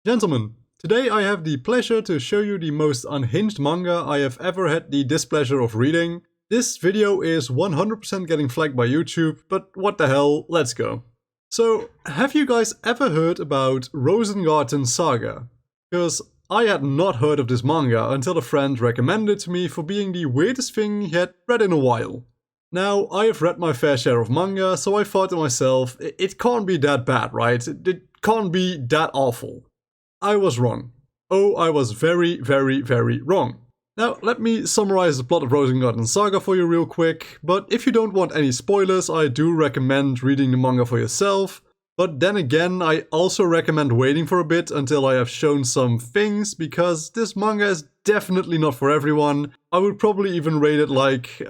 Gentlemen, today I have the pleasure to show you the most unhinged manga I have ever had the displeasure of reading. This video is 100% getting flagged by YouTube, but what the hell, let's go. So, have you guys ever heard about Rosen Garten Saga? Because I had not heard of this manga until a friend recommended it to me for being the weirdest thing he had read in a while. Now, I have read my fair share of manga, so I thought to myself, it can't be that bad, right? It can't be that awful. I was wrong. Oh, I was very wrong. Now, let me summarize the plot of Rosen Garten Saga for you real quick, but if you don't want any spoilers, I do recommend reading the manga for yourself. But then again, I also recommend waiting for a bit until I have shown some things, because this manga is definitely not for everyone. I would probably even rate it like,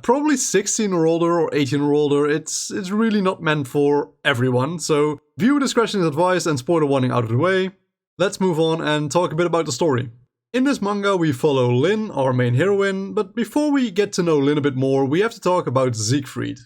probably 16 or older or 18 or older. It's really not meant for everyone, so viewer discretion is advised and spoiler warning out of the way. Let's move on and talk a bit about the story. In this manga we follow Lynn, our main heroine, but before we get to know Lynn a bit more, we have to talk about Siegfried.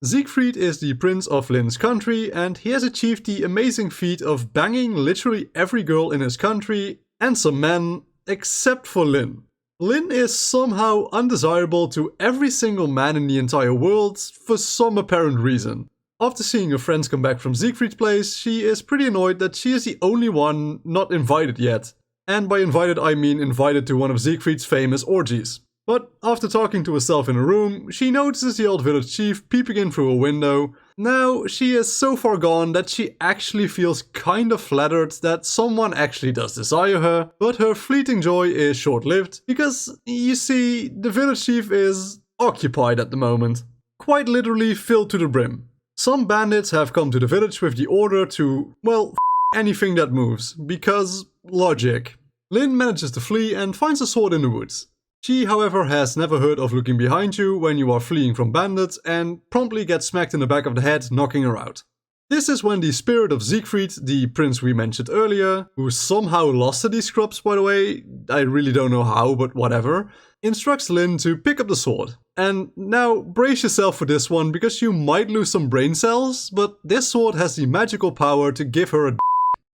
Siegfried is the prince of Lynn's country, and he has achieved the amazing feat of banging literally every girl in his country, and some men, except for Lynn. Lynn is somehow undesirable to every single man in the entire world, for some apparent reason. After seeing her friends come back from Siegfried's place, she is pretty annoyed that she is the only one not invited yet. And by invited I mean invited to one of Siegfried's famous orgies. But after talking to herself in a room, she notices the old village chief peeping in through a window. Now, she is so far gone that she actually feels kind of flattered that someone actually does desire her, but her fleeting joy is short-lived, because, you see, the village chief is occupied at the moment. Quite literally filled to the brim. Some bandits have come to the village with the order to, well, anything that moves, because logic. Lynn manages to flee and finds a sword in the woods. She, however, has never heard of looking behind you when you are fleeing from bandits and promptly gets smacked in the back of the head, knocking her out. This is when the spirit of Siegfried, the prince we mentioned earlier, who somehow lost to these scrubs by the way, I really don't know how, but whatever, instructs Lynn to pick up the sword. And now brace yourself for this one because you might lose some brain cells, but this sword has the magical power to give her a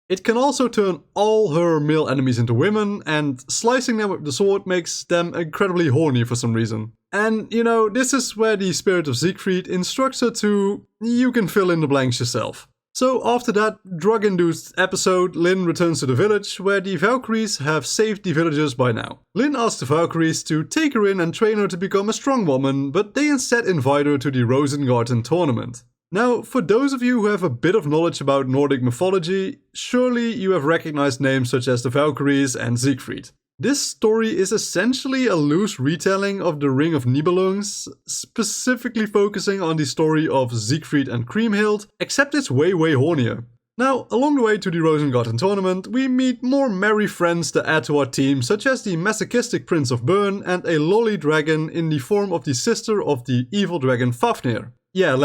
It can also turn all her male enemies into women, and slicing them with the sword makes them incredibly horny for some reason. And, you know, this is where the spirit of Siegfried instructs her to, you can fill in the blanks yourself. So after that drug-induced episode, Lynn returns to the village, where the Valkyries have saved the villagers by now. Lynn asks the Valkyries to take her in and train her to become a strong woman, but they instead invite her to the Rosen Garten tournament. Now, for those of you who have a bit of knowledge about Nordic mythology, surely you have recognized names such as the Valkyries and Siegfried. This story is essentially a loose retelling of the Ring of Nibelungs, specifically focusing on the story of Siegfried and Kriemhild, except it's way hornier. Now, along the way to the Rosen Garten tournament, we meet more merry friends to add to our team, such as the masochistic Prince of Bern and a lolly dragon in the form of the sister of the evil dragon Fafnir. Yeah,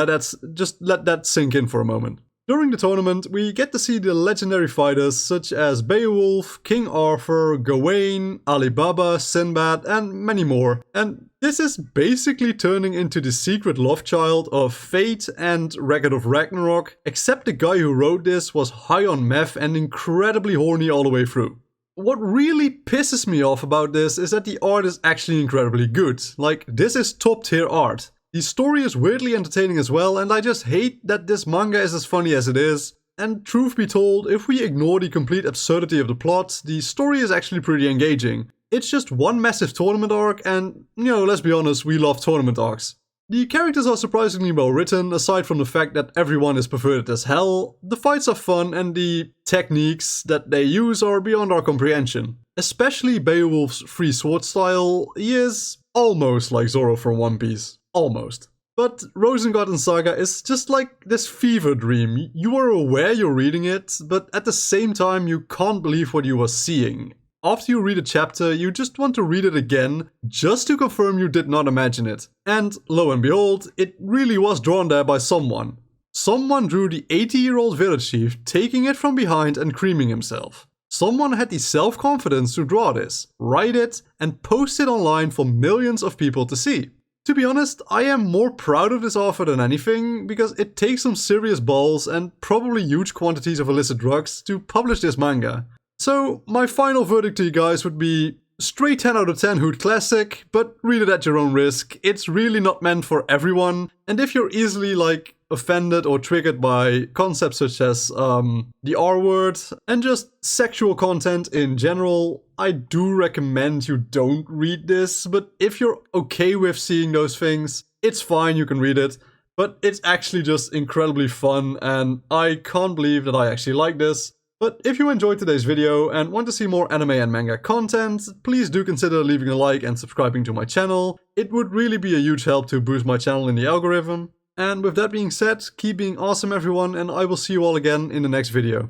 just let that sink in for a moment. During the tournament, we get to see the legendary fighters such as Beowulf, King Arthur, Gawain, Ali Baba, Sinbad, and many more. And this is basically turning into the secret love child of Fate and Record of Ragnarok, except the guy who wrote this was high on meth and incredibly horny all the way through. What really pisses me off about this is that the art is actually incredibly good. Like, this is top tier art. The story is weirdly entertaining as well, and I just hate that this manga is as funny as it is. And truth be told, if we ignore the complete absurdity of the plot, the story is actually pretty engaging. It's just one massive tournament arc, and, you know, let's be honest, we love tournament arcs. The characters are surprisingly well written, aside from the fact that everyone is perverted as hell. The fights are fun, and the techniques that they use are beyond our comprehension. Especially Beowulf's free sword style, he is almost like Zoro from One Piece. Almost. But Rosen Garten Saga is just like this fever dream. You are aware you're reading it, but at the same time you can't believe what you are seeing. After you read a chapter, you just want to read it again, just to confirm you did not imagine it. And lo and behold, it really was drawn there by someone. Someone drew the 80-year-old village chief taking it from behind and creaming himself. Someone had the self-confidence to draw this, write it, and post it online for millions of people to see. To be honest, I am more proud of this author than anything, because it takes some serious balls and probably huge quantities of illicit drugs to publish this manga. So my final verdict to you guys would be straight 10 out of 10 Hoot Classic, but read it at your own risk. It's really not meant for everyone, and if you're easily like offended or triggered by concepts such as the R word and just sexual content in general, I do recommend you don't read this. But if you're okay with seeing those things, it's fine, you can read it. But it's actually just incredibly fun, and I can't believe that I actually like this. But if you enjoyed today's video and want to see more anime and manga content, please do consider leaving a like and subscribing to my channel. It would really be a huge help to boost my channel in the algorithm. And with that being said, keep being awesome everyone, and I will see you all again in the next video.